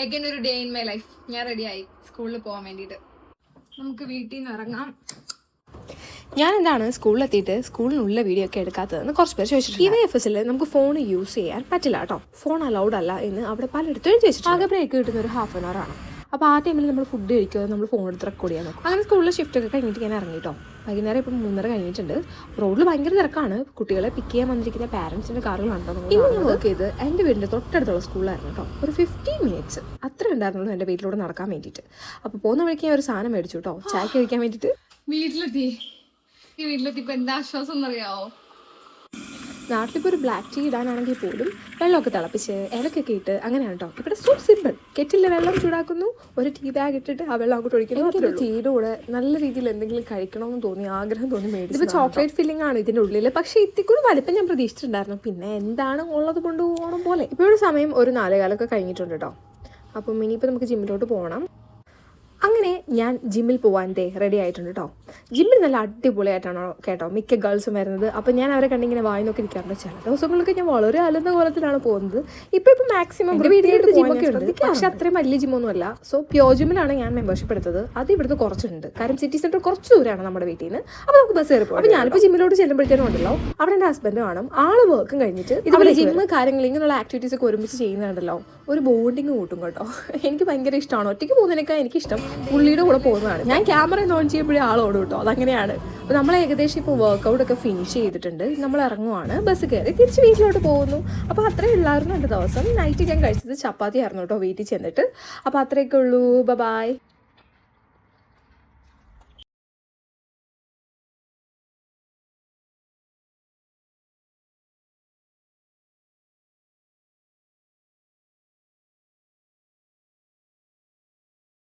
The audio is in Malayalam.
എഗൈൻ ഒരു ഡേ ഇൻ മൈ ലൈഫ്. ഞാൻ റെഡിയായി സ്കൂളിൽ പോകാൻ വേണ്ടിയിട്ട്. നമുക്ക് വീട്ടിൽ നിന്ന് ഇറങ്ങാം. ഞാൻ എന്താണ് സ്കൂളിലെത്തിയിട്ട് സ്കൂളിനുള്ള വീഡിയോ ഒക്കെ എടുക്കാത്തതെന്ന് കുറച്ച് പേര് ചോദിച്ചിട്ടുണ്ട്. EVFSൽ നമുക്ക് ഫോൺ യൂസ് ചെയ്യാൻ പറ്റില്ല കേട്ടോ, ഫോൺ അലൗഡ് അല്ല എന്ന് അവിടെ പലയിടത്തും എഴുതി വെച്ചിട്ടുണ്ട്. ആകെ ബ്രേക്ക് കിട്ടുന്ന ഒരു ഹാഫ് ആൻ അവർ ആണ്. അപ്പോൾ ആ ടൈമിൽ നമ്മൾ ഫുഡ് കഴിക്കുക, നമ്മൾ ഫോൺ എടുത്ത് റെക്കോർഡ് ചെയ്യാൻ നോക്കും. അങ്ങനെ സ്കൂളിലെ ഷിഫ്റ്റ് ഒക്കെ കഴിഞ്ഞിട്ട് ഞാൻ ഇറങ്ങി കേട്ടോ. വൈകുന്നേരം ഇപ്പം 3:30 കഴിഞ്ഞിട്ടുണ്ട്. റോഡിൽ ഭയങ്കര തിരക്കാണ്. കുട്ടികളെ പിക്ക് ചെയ്യാൻ വന്നിരിക്കുന്ന പാരൻസിൻ്റെ കാറുകളാണ് കേട്ടോ. ഇന്ന് ഞാൻ വർക്ക് ചെയ്ത് എൻ്റെ വീടിൻ്റെ തൊട്ടടുത്തുള്ള സ്കൂളായിരുന്നു കേട്ടോ. ഒരു 15 മിനിറ്റ്സ് അത്ര ഉണ്ടായിരുന്നുള്ളൂ എൻ്റെ വീട്ടിലൂടെ നടക്കാൻ വേണ്ടിയിട്ട്. അപ്പോൾ പോകുന്ന വഴിക്ക് ഞാൻ ഒരു സാധനം മേടിച്ചു കേട്ടോ, ചായ കഴിക്കാൻ വേണ്ടിയിട്ട്. വീട്ടിലെത്തി. ഈ വീട്ടിലെത്തിയപ്പോൾ എന്താ ആശ്വാസം എന്നറിയാവോ? നാട്ടിലിപ്പോൾ ഒരു ബ്ലാക്ക് ടീ ഇടാനാണെങ്കിൽ പോലും വെള്ളമൊക്കെ തിളപ്പിച്ച് ഇലക്കൊക്കെ ഇട്ട് അങ്ങനെയാണ് കേട്ടോ. ഇവിടെ സോ സിമ്പിൾ. കെറ്റിലെ വെള്ളം ചൂടാക്കുന്നു, ഒരു ടീ ബാഗ് ഇട്ടിട്ട് ആ വെള്ളം അങ്ങോട്ട് ഒഴിക്കുന്നു. എനിക്കൊരു ടീയുടെ കൂടെ നല്ല രീതിയിൽ എന്തെങ്കിലും കഴിക്കണമെന്ന് തോന്നി, ആഗ്രഹം തോന്നി മേടിച്ചു. ഇപ്പോൾ ചോക്ലേറ്റ് ഫില്ലിംഗ് ആണ് ഇതിൻ്റെ ഉള്ളിൽ, പക്ഷേ ഇത്തിക്കൂടി വലിപ്പം ഞാൻ പ്രതീക്ഷിച്ചിട്ടുണ്ടായിരുന്നു. പിന്നെ എന്താണ് ഉള്ളത് കൊണ്ടുപോകണം പോലെ. ഇപ്പോൾ ഒരു സമയം ഒരു 4:15 കഴിഞ്ഞിട്ടുണ്ട് കേട്ടോ. അപ്പം ഇനിയിപ്പോൾ നമുക്ക് ജിമ്മിലോട്ട് പോകണം. അങ്ങനെ ഞാൻ ജിമ്മിൽ പോകാൻ റെഡി ആയിട്ടുണ്ട് കേട്ടോ. ജിമ്മിൽ നല്ല അടിപൊളിയായിട്ടാണോ കേട്ടോ മിക്ക ഗേൾസും വരുന്നത്. അപ്പോൾ ഞാൻ അവരെ കണ്ടിങ്ങനെ വായി നോക്കി നിൽക്കാറുണ്ട്. ചില ദിവസങ്ങളൊക്കെ ഞാൻ വളരെ അലർന്ന കോലത്തിലാണ് പോകുന്നത്. ഇപ്പോൾ മാക്സിമം വീട്ടിലേക്ക് ജിമ്മൊക്കെ ഉണ്ട്, പക്ഷെ അത്രയും വലിയ ജിമ്മൊന്നും അല്ല. സോ പ്യോർ ജിമ്മിലാണ് ഞാൻ മെമ്പർഷിപ്പ് എടുത്തത്. അത് ഇവിടുന്ന് കുറച്ചുണ്ട്, കാരണം സിറ്റി സെൻറ്റർ കുറച്ച് ദൂരമാണ് നമ്മുടെ വീട്ടിൽ നിന്ന്. അപ്പോൾ നമുക്ക് ബസ് കയറി പോകും. അപ്പോൾ ഞാനിപ്പോൾ ജിമ്മിലോട്ട് ചെല്ലുമ്പോഴത്തേനും ഉണ്ടല്ലോ, അവിടെ എൻ്റെ ഹസ്ബൻഡ് കാണും. ആള് വർക്കും കഴിഞ്ഞിട്ട് ഇതുപോലെ ജിമ്മ് കാര്യങ്ങൾ ഇങ്ങനെയുള്ള ആക്ടിവിറ്റീസ് ഒക്കെ ഒരുമിച്ച് ചെയ്യുന്നുണ്ടല്ലോ, ഒരു ബോണ്ടിങ് കൂട്ടും കേട്ടോ. എനിക്ക് ഭയങ്കര ഇഷ്ടമാണ്. ഒറ്റയ്ക്ക് പോകുന്നതിനേക്കാൾ എനിക്കിഷ്ടം പുള്ളിയുടെ കൂടെ പോകുന്നതാണ്. ഞാൻ ക്യാമറ ഓൺ ചെയ്യുമ്പോഴേ ആളോട് കേട്ടോ, അതങ്ങനെയാണ്. അപ്പോൾ നമ്മൾ ഏകദേശം ഇപ്പോൾ വർക്കൗട്ട് ഒക്കെ ഫിനിഷ് ചെയ്തിട്ടുണ്ട്. നമ്മൾ ഇറങ്ങുവാണ്, ബസ് കയറി തിരിച്ച് വീട്ടിലോട്ട് പോകുന്നു. അപ്പോൾ അത്രയേ ഉള്ളായിരുന്നു എൻ്റെ ദിവസം. നൈറ്റ് ഞാൻ കഴിച്ചത് ചപ്പാത്തി ആയിരുന്നു കേട്ടോ വീട്ടിൽ ചെന്നിട്ട്. അപ്പോൾ അത്രയൊക്കെ ഉള്ളൂ. ബൈ.